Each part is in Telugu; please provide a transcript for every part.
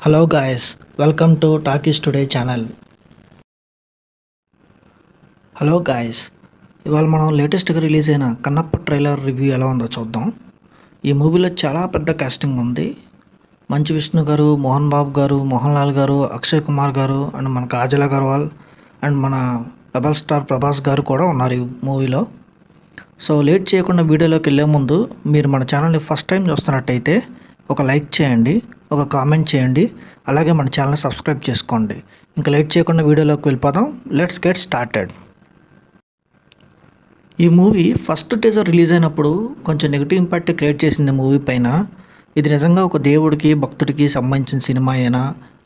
Hello guys, welcome to Talkies Today channel. Hello guys, ఇవాళ మనం లేటెస్ట్గా రిలీజ్ అయిన కన్నప్ప ట్రైలర్ రివ్యూ ఎలా ఉందో చూద్దాం. ఈ మూవీలో చాలా పెద్ద కాస్టింగ్ ఉంది. మంచు విష్ణు గారు, మోహన్ బాబు గారు, మోహన్ లాల్ గారు, అక్షయ్ కుమార్ గారు అండ్ మన కాజల్ అగర్వాల్ అండ్ మన రెబల్ స్టార్ ప్రభాస్ గారు కూడా ఉన్నారు ఈ మూవీలో. సో లేట్ చేయకుండా వీడియోలోకి వెళ్ళే ముందు మీరు మన ఛానల్ని ఫస్ట్ టైం చూస్తున్నట్టయితే ఒక లైక్ చేయండి, ఒక కామెంట్ చేయండి, అలాగే మన ఛానల్ని సబ్స్క్రైబ్ చేసుకోండి. ఇంకా లేట్ చేయకుండా వీడియోలోకి వెళ్ళిపోదాం. Let's get started. ఈ మూవీ ఫస్ట్ టీజర్ రిలీజ్ అయినప్పుడు కొంచెం నెగిటివ్ ఇంపాక్ట్ క్రియేట్ చేసింది మూవీ పైన. ఇది నిజంగా ఒక దేవుడికి భక్తుడికి సంబంధించిన సినిమా అయినా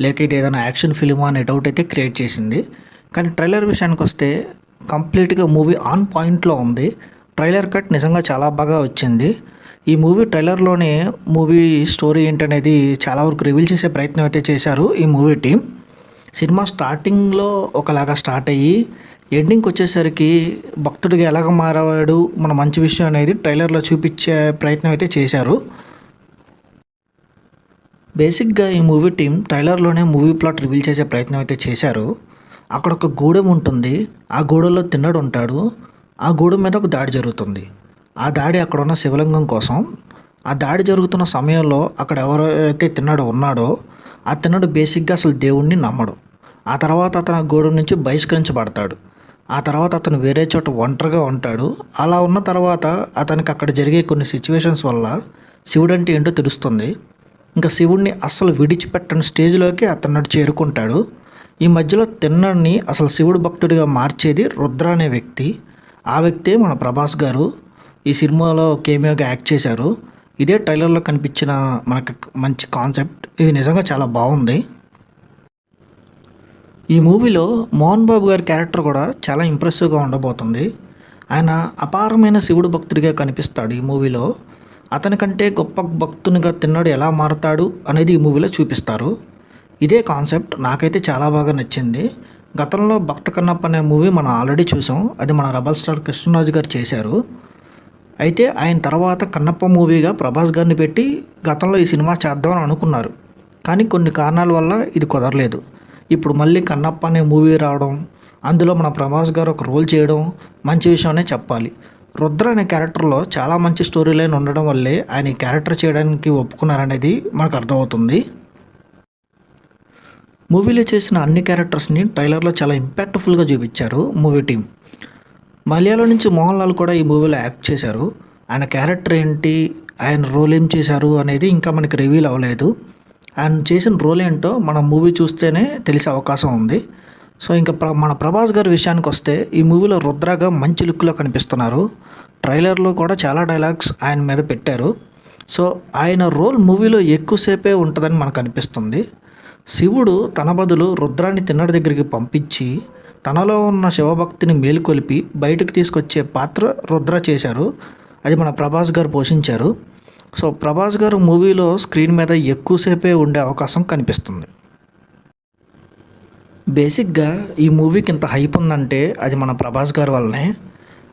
లేక ఇది ఏదైనా యాక్షన్ ఫిలిమా అనే డౌట్ అయితే క్రియేట్ చేసింది. కానీ ట్రైలర్ విషయానికి వస్తే కంప్లీట్గా మూవీ ఆన్ పాయింట్లో ఉంది. ట్రైలర్ కట్ నిజంగా చాలా బాగా వచ్చింది. ఈ మూవీ ట్రైలర్లోనే మూవీ స్టోరీ ఏంటనేది చాలా వరకు రివీల్ చేసే ప్రయత్నం అయితే చేశారు ఈ మూవీ టీం. సినిమా స్టార్టింగ్లో ఒకలాగా స్టార్ట్ అయ్యి ఎండింగ్కి వచ్చేసరికి భక్తుడిగా ఎలాగ మారాడు మన మంచి విషయం అనేది ట్రైలర్లో చూపించే ప్రయత్నం అయితే చేశారు. బేసిక్గా ఈ మూవీ టీం ట్రైలర్లోనే మూవీ ప్లాట్ రివీల్ చేసే ప్రయత్నం అయితే చేశారు. అక్కడ ఒక గూడెం ఉంటుంది, ఆ గూడెంలో తిన్నడు ఉంటాడు. ఆ గూడెం మీద ఒక దాడి జరుగుతుంది. ఆ దాడి అక్కడ ఉన్న శివలింగం కోసం. ఆ దాడి జరుగుతున్న సమయంలో అక్కడ ఎవరైతే తిన్నడు ఉన్నాడో ఆ తిన్నడు బేసిక్గా అసలు దేవుణ్ణి నమ్మడు. ఆ తర్వాత అతను ఆ గూడెం నుంచి బహిష్కరించబడతాడు. ఆ తర్వాత అతను వేరే చోట ఒంటరిగా ఉంటాడు. అలా ఉన్న తర్వాత అతనికి అక్కడ జరిగే కొన్ని సిచ్యువేషన్స్ వల్ల శివుడు అంటే ఏంటో తెలుస్తుంది. ఇంకా శివుడిని అస్సలు విడిచిపెట్టని స్టేజ్లోకి అతను చేరుకుంటాడు. ఈ మధ్యలో తిన్నడిని అసలు శివుడు భక్తుడిగా మార్చేది రుద్ర అనే వ్యక్తి. ఆ వ్యక్తే మన ప్రభాస్ గారు ఈ సినిమాలో కేమియోగా యాక్ట్ చేశారు. ఇదే ట్రైలర్లో కనిపించిన మనకు మంచి కాన్సెప్ట్. ఇది నిజంగా చాలా బాగుంది. ఈ మూవీలో మోహన్ బాబు గారి క్యారెక్టర్ కూడా చాలా ఇంప్రెసివ్గా ఉండబోతుంది. ఆయన అపారమైన శివుడు భక్తుడిగా కనిపిస్తాడు ఈ మూవీలో. అతనికంటే గొప్ప భక్తునిగా తిన్నాడు ఎలా మారతాడు అనేది ఈ మూవీలో చూపిస్తారు. ఇదే కాన్సెప్ట్ నాకైతే చాలా బాగా నచ్చింది. గతంలో భక్త కన్నప్ప అనే మూవీ మనం ఆల్రెడీ చూసాం. అది మన రెబల్ స్టార్ కృష్ణరాజు గారు చేశారు. అయితే ఆయన తర్వాత కన్నప్ప మూవీగా ప్రభాస్ గారిని పెట్టి గతంలో ఈ సినిమా చేద్దామని అనుకున్నారు. కానీ కొన్ని కారణాల వల్ల ఇది కుదరలేదు. ఇప్పుడు మళ్ళీ కన్నప్ప అనే మూవీ రావడం, అందులో మన ప్రభాస్ గారు ఒక రోల్ చేయడం మంచి విషయమనే చెప్పాలి. రుద్ర అనే క్యారెక్టర్లో చాలా మంచి స్టోరీ లైన్ ఉండడం వల్లే ఆయన ఈ క్యారెక్టర్ చేయడానికి ఒప్పుకున్నారనేది మనకు అర్థమవుతుంది. మూవీలో చేసిన అన్ని క్యారెక్టర్స్ని ట్రైలర్లో చాలా ఇంపాక్ట్ఫుల్గా చూపించారు మూవీ టీం. మలయాళం నుంచి మోహన్ లాల్ కూడా ఈ మూవీలో యాక్ట్ చేశారు. ఆయన క్యారెక్టర్ ఏంటి, ఆయన రోల్ ఏం చేశారు అనేది ఇంకా మనకి రివీల్ అవ్వలేదు. ఆయన చేసిన రోల్ ఏంటో మనం మూవీ చూస్తేనే తెలిసే అవకాశం ఉంది. సో ఇంకా మన ప్రభాస్ గారి విషయానికి వస్తే ఈ మూవీలో రుద్రగా మంచి లుక్లో కనిపిస్తున్నారు. ట్రైలర్లో కూడా చాలా డైలాగ్స్ ఆయన మీద పెట్టారు. సో ఆయన రోల్ మూవీలో ఎక్కువసేపే ఉంటుందని మనకు అనిపిస్తుంది. శివుడు తన బదులు రుద్రాన్ని తిన్నడి దగ్గరికి పంపించి తనలో ఉన్న శివభక్తిని మేలుకొలిపి బయటకు తీసుకొచ్చే పాత్ర రుద్ర చేశారు. అది మన ప్రభాస్ గారు పోషించారు. సో ప్రభాస్ గారు మూవీలో స్క్రీన్ మీద ఎక్కువసేపే ఉండే అవకాశం కనిపిస్తుంది. బేసిక్గా ఈ మూవీకి ఇంత హైప్ ఉందంటే అది మన ప్రభాస్ గారి వల్లనే.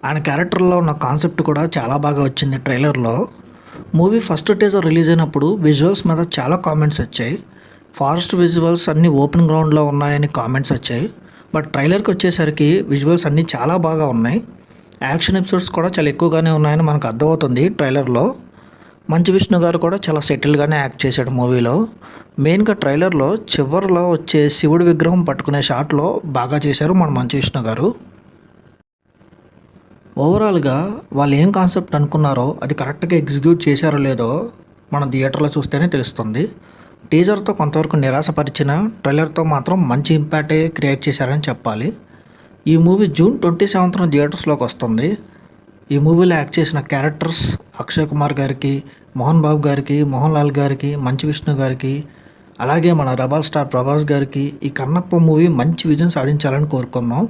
ఆయన క్యారెక్టర్లో ఉన్న కాన్సెప్ట్ కూడా చాలా బాగా వచ్చింది ట్రైలర్లో. మూవీ ఫస్ట్ టీజర్ రిలీజ్ అయినప్పుడు విజువల్స్ మీద చాలా కామెంట్స్ వచ్చాయి. ఫారెస్ట్ విజువల్స్ అన్నీ ఓపెన్ గ్రౌండ్లో ఉన్నాయని కామెంట్స్ వచ్చాయి. బట్ ట్రైలర్కి వచ్చేసరికి విజువల్స్ అన్నీ చాలా బాగా ఉన్నాయి. యాక్షన్ ఎపిసోడ్స్ కూడా చాలా ఎక్కువగానే ఉన్నాయని మనకు అర్థమవుతుంది ట్రైలర్లో. మంచు విష్ణు గారు కూడా చాలా సెటిల్గానే యాక్ట్ చేశాడు మూవీలో. మెయిన్గా ట్రైలర్లో చివరిలో వచ్చే శివుడి విగ్రహం పట్టుకునే షాట్లో బాగా చేశారు మన మంచు విష్ణు గారు. ఓవరాల్గా వాళ్ళు ఏం కాన్సెప్ట్ అనుకున్నారో అది కరెక్ట్గా ఎగ్జిక్యూట్ చేశారో లేదో మన థియేటర్లో చూస్తేనే తెలుస్తుంది. టీజర్తో కొంతవరకు నిరాశపరిచిన ట్రైలర్తో మాత్రం మంచి ఇంపాక్టే క్రియేట్ చేశారని చెప్పాలి. ఈ మూవీ జూన్ 27న థియేటర్స్లోకి వస్తుంది. ఈ మూవీలో యాక్ట్ చేసిన క్యారెక్టర్స్ అక్షయ్ కుమార్ గారికి, మోహన్ బాబు గారికి, మోహన్ లాల్ గారికి, మంచు విష్ణు గారికి, అలాగే మన రెబల్ స్టార్ ప్రభాస్ గారికి ఈ కన్నప్ప మూవీ మంచి విజయం సాధించాలని కోరుకుందాం.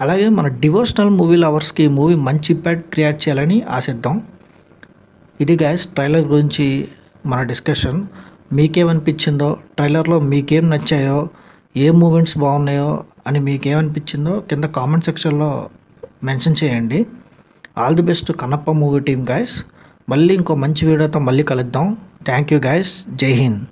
అలాగే మన డివోషనల్ మూవీ లవర్స్కి ఈ మూవీ మంచి ఇంపాక్ట్ క్రియేట్ చేయాలని ఆశిద్దాం. ఇది గైస్ ట్రైలర్ గురించి మన డిస్కషన్. మీకేమనిపించిందో, ట్రైలర్లో మీకేం నచ్చాయో, ఏ మూమెంట్స్ బాగున్నాయో అని మీకేమనిపించిందో కింద కామెంట్ సెక్షన్లో మెన్షన్ చేయండి. All the best Kannappa movie team guys. మళ్ళీ ఇంకో మంచి వీడియోతో మళ్ళీ కలుద్దాం. Thank you guys. జై హింద్.